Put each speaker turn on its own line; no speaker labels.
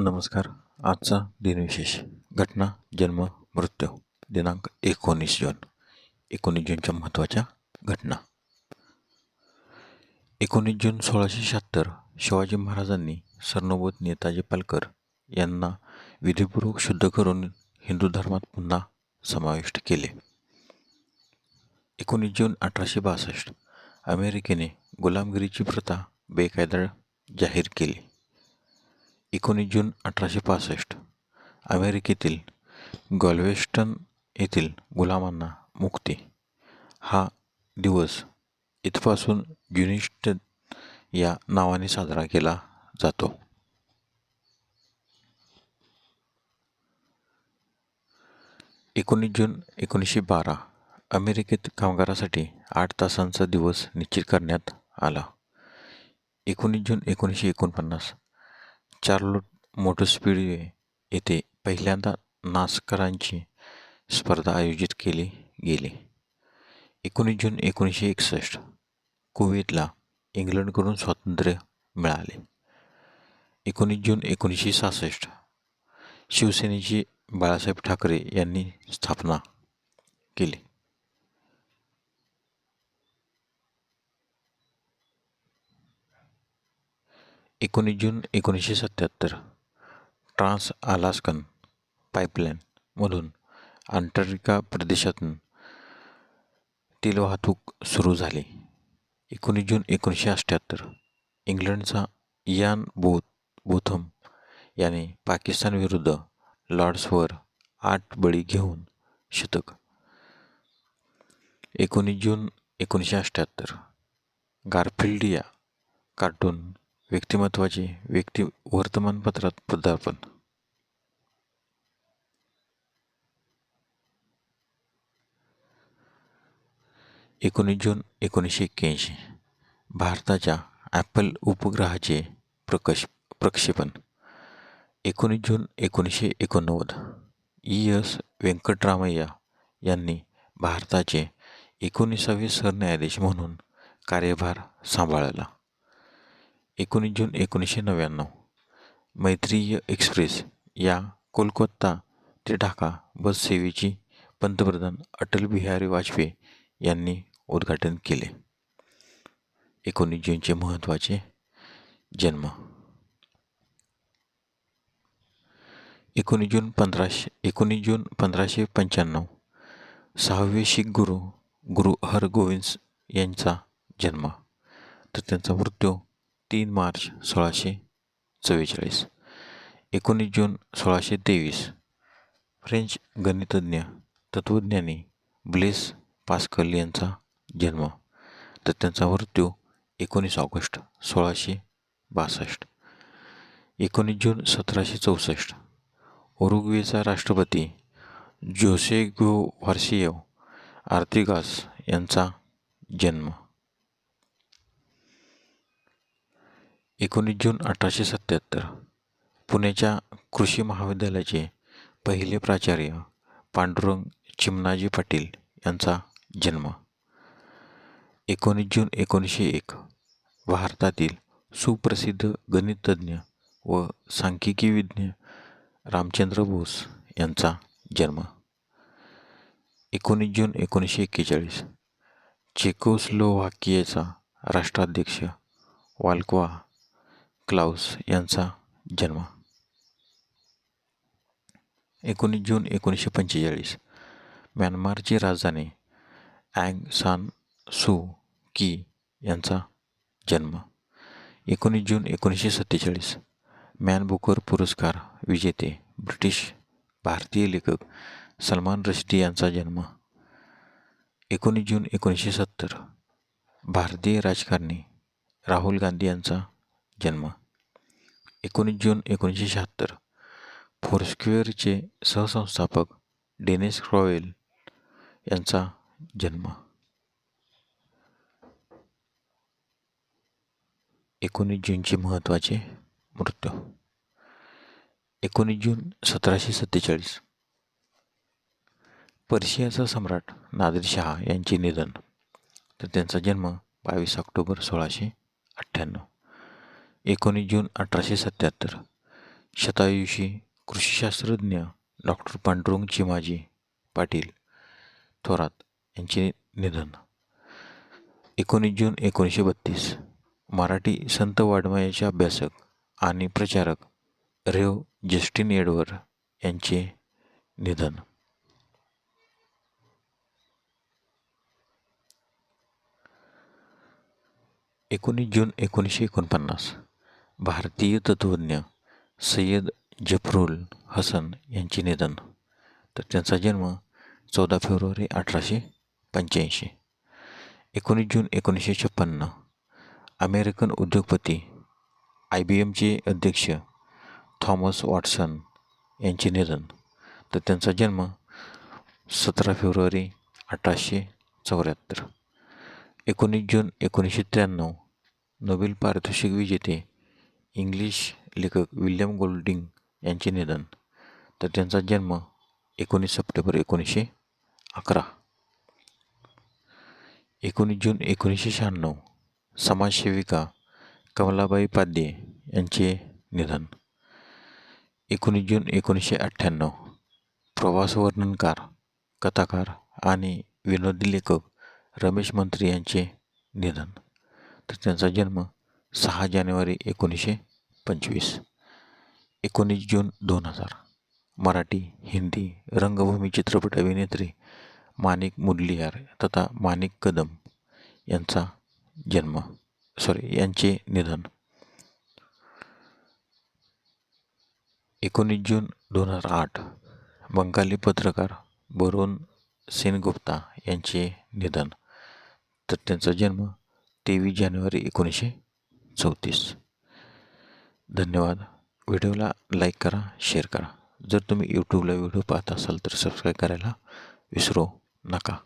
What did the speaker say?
नमस्कार. आजचा दिनविशेष. घटना, जन्म, मृत्यू. दिनांक 19 जून. 19 जूनच्या महत्त्वाच्या घटना. 19 जून 1676 शिवाजी महाराजांनी सरनोबत नेताजी पालकर यांना विधिपूर्वक शुद्ध करून हिंदू धर्मात पुन्हा समाविष्ट केले. 19 जून 1862 अमेरिकेने गुलामगिरीची प्रथा बेकायदा जाहीर केली. 19 जून 1865 अमेरिकेतील गॉल्वेस्टन येथील गुलामांना मुक्ती. हा दिवस इथपासून ज्युनिस्ट या नावाने साजरा केला जातो. 19 जून 1912 अमेरिकेत कामगारासाठी 8 तासांचा दिवस निश्चित करण्यात आला. 19 जून 1949 चार्लोट मोटर स्पीडवे येथे पहिल्यांदा नास्करांची स्पर्धा आयोजित केली गेली. 19 जून 1961 कुवेतला इंग्लंडकडून स्वातंत्र्य मिळाले. 19 जून 1966 शिवसेनेची बाळासाहेब ठाकरे यांनी स्थापना केली. 19 जून 1977 ट्रान्स अलास्कन पाईपलाईन मधून अंटार्क्टिका प्रदेशातून तेल वाहतूक सुरू झाली. 19 जून 1978 इंग्लंडचा इयान बोथम याने पाकिस्तान विरुद्ध लॉर्ड्सवर 8 बळी घेऊन शतक. 19 जून 1978 गारफिल्ड या कार्टून व्यक्तिमत्वाचे वर्तमानपत्रात पदार्पण. 19 जून 1981 भारताच्या ॲपल उपग्रहाचे प्रक्षेपण. 19 जून 1989 E.S. व्यंकटरामय्या यांनी भारताचे 19वे सरन्यायाधीश म्हणून कार्यभार सांभाळला. 19 जून 1999 मैत्रीय एक्सप्रेस या कोलकाता ते ढाका बस सेवेची पंतप्रधान अटल बिहारी वाजपेयी यांनी उद्घाटन केले. 19 जूनचे महत्त्वाचे जन्म. 19 जून 1595 6वे शीख गुरु हरगोविंद यांचा जन्म, तर त्यांचा मृत्यू 3 मार्च 1644. 19 जून 1623 फ्रेंच गणितज्ञ तत्त्वज्ञानी ब्लेस पास्कल यांचा जन्म, तर त्यांचा मृत्यू 19 ऑगस्ट 1662. 19 जून 1764 उरुग्वेचा राष्ट्रपती जोसे ग्वार्सियो आर्तिगास यांचा जन्म. 19 जून 1877 पुण्याच्या कृषी महाविद्यालयाचे पहिले प्राचार्य पांडुरंग चिमणाजी पाटील यांचा जन्म. 19 जून 1901 भारतातील सुप्रसिद्ध गणितज्ञ व सांख्यिकीविज्ञ रामचंद्र बोस यांचा जन्म. 19 जून 1941 चेकोस्लोव्हाकियाचा राष्ट्राध्यक्ष वाल्कोवा क्लाउस यांचा जन्म. 19 जून 1945 म्यानमारची राजधानी अँग सान सू की यांचा जन्म. 19 जून 1947 मॅन बुकर पुरस्कार विजेते भारतीय लेखक सलमान रश्दी यांचा जन्म. 19 जून 1970 भारतीय राजकारणी राहुल गांधी यांचा जन्म. 19 जून 1976 फोरस्क्वेअरचे सहसंस्थापक डेनिस क्रॉवेल यांचा जन्म. 19 जूनचे महत्त्वाचे मृत्यू. 19 जून 1747 पर्शियाचा सम्राट नादिर शहा यांचे निधन, तर त्यांचा जन्म 22 ऑक्टोबर 1698. 19 जून 1877 शतायुषी कृषीशास्त्रज्ञ डॉक्टर पांडुरंग चिमाजी पाटील थोरात यांचे निधन. 19 जून 1932 मराठी संत वाङ्मयाचे अभ्यासक आणि प्रचारक रेव. जस्टिन एडवर्ड यांचे निधन. 19 जून 1949 भारतीय तत्त्वज्ञ सय्यद जफरुल हसन यांचे निधन. तर त्यांचा जन्म 14 फेब्रुवारी 1885. 19 जून 1956 अमेरिकन उद्योगपती IBMचे अध्यक्ष थॉमस वॉटसन यांचे निधन. तर त्यांचा जन्म 17 फेब्रुवारी 1874. 19 जून 1993 नोबेल पारितोषिक विजेते इंग्लिश लेखक विल्यम गोल्डिंग यांचे निधन. तर त्यांचा जन्म 19 सप्टेंबर 1911. 19 जून 1996 समाजसेविका कमलाबाई पाध्ये यांचे निधन. 19 जून 1998 प्रवास वर्णनकार, कथाकार आणि विनोदी लेखक रमेश मंत्री यांचे निधन. तर त्यांचा जन्म 6 जानेवारी 1925. 19 जून 2000 मराठी, हिंदी रंगभूमी चित्रपट अभिनेत्री माणिक मुदलियार तथा माणिक कदम यांचे निधन. 19 जून 2008 बंगाली पत्रकार बरोन सेनगुप्ता यांचे निधन. तर त्यांचा जन्म 23 जानेवारी 1934. धन्यवाद. व्हिडिओला लाईक करा, शेअर करा. जर तुम्ही यूट्यूबला व्हिडिओ पाहत असाल तर सबस्क्राईब करायला विसरू नका.